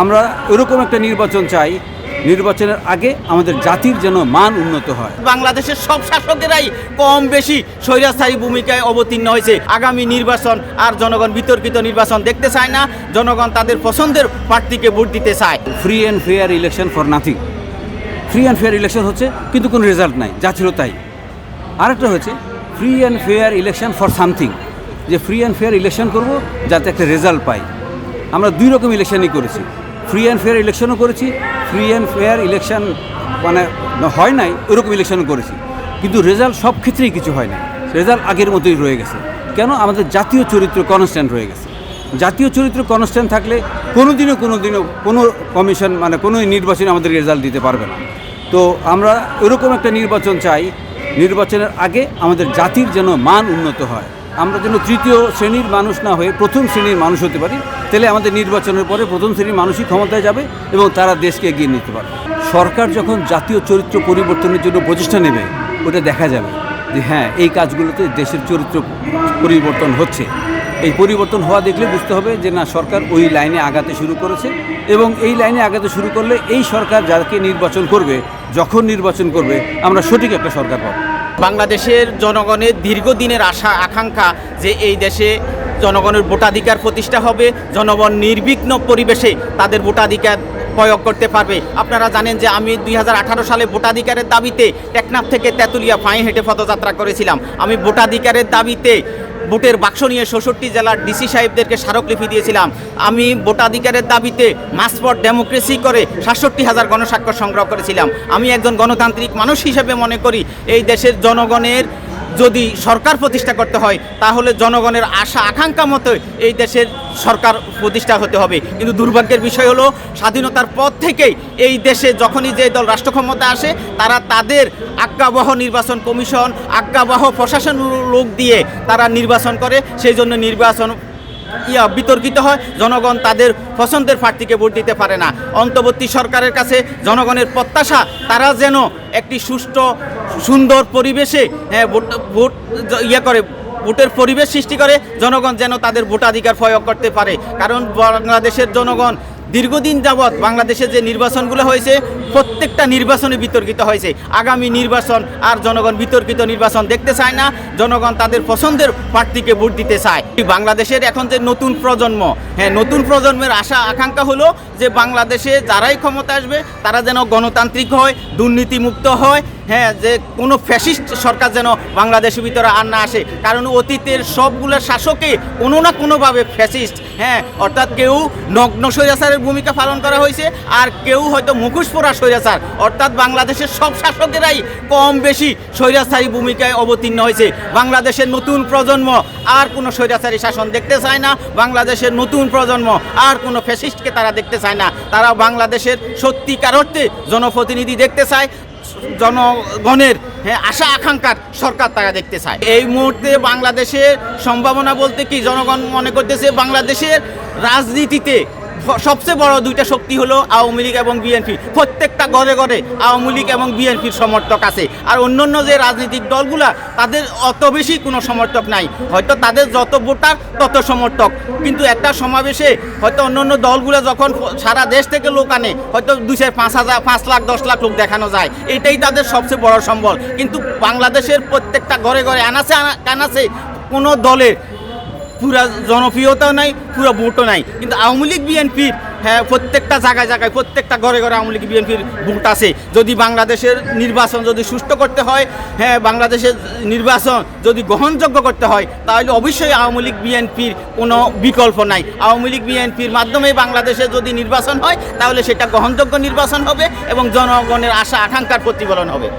আমরা এরকম একটা নির্বাচন চাই, নির্বাচনের আগে আমাদের জাতির যেন মান উন্নত হয়। বাংলাদেশের সব শাসকেরাই কম বেশি স্বৈরাচারী ভূমিকায় অবতীর্ণ হয়েছে। আগামী নির্বাচন আর জনগণ বিতর্কিত নির্বাচন দেখতে চায় না, জনগণ তাদের পছন্দের প্রার্থীকে ভোট দিতে চায়। Free and fair election for nothing. Free and fair election হচ্ছে কিন্তু কোনো রেজাল্ট নাই, যা ছিল তাই। আরেকটা হচ্ছে free and fair election for something, যে ফ্রি অ্যান্ড ফেয়ার ইলেকশন করব যাতে একটা রেজাল্ট পাই। আমরা দুই রকম ইলেকশনই করেছি, ফ্রি অ্যান্ড ফেয়ার ইলেকশনও করেছি, ফ্রি অ্যান্ড ফেয়ার ইলেকশন মানে হয় নাই ওইরকম ইলেকশনও করেছি, কিন্তু রেজাল্ট সব ক্ষেত্রেই কিছু হয় না। রেজাল্ট আগের মতোই রয়ে গেছে। কেন? আমাদের জাতীয় চরিত্র কনস্ট্যান্ট রয়ে গেছে। জাতীয় চরিত্র কনস্ট্যান্ট থাকলে কোনোদিনও কোনো কমিশন মানে কোনো নির্বাচনে আমাদের রেজাল্ট দিতে পারবে না। তো আমরা এরকম একটা নির্বাচন চাই, নির্বাচনের আগে আমাদের জাতির যেন মান উন্নত হয়। আমরা যেন তৃতীয় শ্রেণীর মানুষ না হয়ে প্রথম শ্রেণীর মানুষ হতে পারি, তাহলে আমাদের নির্বাচনের পরে প্রথম শ্রেণীর মানুষই ক্ষমতায় যাবে এবং তারা দেশকে এগিয়ে নিতে পারবে। সরকার যখন জাতীয় চরিত্র পরিবর্তনের জন্য প্রচেষ্টা নেবে, ওটা দেখা যাবে যে হ্যাঁ, এই কাজগুলোতে দেশের চরিত্র পরিবর্তন হচ্ছে। এই পরিবর্তন হওয়া দেখলে বুঝতে হবে যে না, সরকার ওই লাইনে আগাতে শুরু করেছে, এবং এই লাইনে আগাতে শুরু করলে এই সরকার যাকে নির্বাচন করবে, যখন নির্বাচন করবে, আমরা সঠিক একটা সরকার পাবো। বাংলাদেশের জনগণের দীর্ঘদিনের আশা আকাঙ্ক্ষা যে এই দেশে জনগণের ভোটাধিকার প্রতিষ্ঠা হবে, জনগণ নির্বিঘ্ন পরিবেশে তাদের ভোটাধিকার প্রয়োগ করতে পারবে। আপনারা জানেন যে আমি 2018 সালে ভোটাধিকারের দাবিতে টেকনাফ থেকে তেঁতুলিয়া পায়ে হেঁটে পদযাত্রা করেছিলাম। আমি ভোটাধিকারের দাবিতে ভোটের বাক্স নিয়ে 66 জেলার ডিসি সাহেবদেরকে স্মারকলিপি দিয়েছিলাম। আমি ভোটাধিকারের দাবিতে মার্চ ফর ডেমোক্রেসি করে 67,000 গণস্বাক্ষর সংগ্রহ করেছিলাম। আমি একজন গণতান্ত্রিক মানুষ হিসেবে মনে করি এই দেশের জনগণের যদি সরকার প্রতিষ্ঠা করতে হয়, তাহলে জনগণের আশা আকাঙ্ক্ষা মতো এই দেশের সরকার প্রতিষ্ঠা হতে হবে। কিন্তু দুর্ভাগ্যের বিষয় হলো, স্বাধীনতার পর থেকেই এই দেশে যখনই যে দল রাষ্ট্র ক্ষমতা আসে, তারা তাদের আজ্ঞাবহ নির্বাচন কমিশন, আজ্ঞাবহ প্রশাসন লোক দিয়ে তারা নির্বাচন করে। সেই জন্য নির্বাচন বিতর্কিত হয়, জনগণ তাদের পছন্দের প্রার্থীকে ভোট দিতে পারে না। অন্তর্বর্তী সরকারের কাছে জনগণের প্রত্যাশা, তারা যেন একটি সুষ্ঠু সুন্দর পরিবেশে ভোটের পরিবেশ সৃষ্টি করে, জনগণ যেন তাদের ভোটাধিকার প্রয়োগ করতে পারে। কারণ বাংলাদেশের জনগণ দীর্ঘদিন যাবৎ বাংলাদেশে যে নির্বাচনগুলো হয়েছে, প্রত্যেকটা নির্বাচনে বিতর্কিত হয়েছে। আগামী নির্বাচন আর জনগণ বিতর্কিত নির্বাচন দেখতে চায় না, জনগণ তাদের পছন্দের প্রার্থীকে ভোট দিতে চায়। বাংলাদেশের এখন যে নতুন প্রজন্ম, নতুন প্রজন্মের আশা আকাঙ্ক্ষা হলো যে বাংলাদেশে যারাই ক্ষমতা আসবে তারা যেন গণতান্ত্রিক হয়, দুর্নীতিমুক্ত হয়, যে কোনো ফ্যাসিস্ট সরকার যেন বাংলাদেশের ভিতরে আর না আসে। কারণ অতীতের সবগুলো শাসকই কোনো না কোনোভাবে ফ্যাসিস্ট, অর্থাৎ কেউ নগ্ন স্বৈরাচারের ভূমিকা পালন করা হয়েছে, আর কেউ হয়তো মুখোশ পরা স্বৈরাচার। অর্থাৎ বাংলাদেশের সব শাসকেরাই কম বেশি স্বৈরাচারী ভূমিকায় অবতীর্ণ হয়েছে। বাংলাদেশের নতুন প্রজন্ম আর কোনো স্বৈরাচারী শাসন দেখতে চায় না, বাংলাদেশের নতুন প্রজন্ম আর কোনো ফ্যাসিস্টকে তারা দেখতে চায় না। তারা বাংলাদেশের সত্যিকার অর্থে জনপ্রতিনিধি দেখতে চায়, জনগণের আশা আকাঙ্ক্ষার সরকার তারা দেখতে চায়। এই মুহূর্তে বাংলাদেশের সম্ভাবনা বলতে কি, জনগণ মনে করতেছে বাংলাদেশের রাজনীতিতে সবচেয়ে বড় দুইটা শক্তি হলো আওয়ামী লীগ এবং বিএনপি। প্রত্যেকটা ঘরে ঘরে আওয়ামী লীগ এবং বিএনপির সমর্থক আছে, আর অন্যান্য যে রাজনৈতিক দলগুলা তাদের অত বেশি কোনো সমর্থক নাই। হয়তো তাদের যত ভোটার তত সমর্থক, কিন্তু একটা সমাবেশে হয়তো অন্যান্য দলগুলো যখন সারা দেশ থেকে লোক আনে, হয়তো 2,000, 5 লাখ 10 লাখ লোক দেখানো যায়, এটাই তাদের সবচেয়ে বড় সম্বল। কিন্তু বাংলাদেশের প্রত্যেকটা ঘরে ঘরে আনাছে কোনো দলের পুরা জনপ্রিয়তাও নাই, পুরো ভোটও নাই। কিন্তু আওয়ামী লীগ বিএনপির প্রত্যেকটা জায়গায় প্রত্যেকটা ঘরে ঘরে আওয়ামী লীগ বিএনপির ভোট আছে। যদি বাংলাদেশের নির্বাচন যদি সুষ্ঠু করতে হয়, বাংলাদেশের নির্বাচন যদি গ্রহণযোগ্য করতে হয়, তাহলে অবশ্যই আওয়ামী লীগ বিএনপির কোনো বিকল্প নাই। আওয়ামী লীগ বিএনপির মাধ্যমে বাংলাদেশে যদি নির্বাচন হয়, তাহলে সেটা গ্রহণযোগ্য নির্বাচন হবে এবং জনগণের আশা আকাঙ্ক্ষার প্রতিফলন হবে।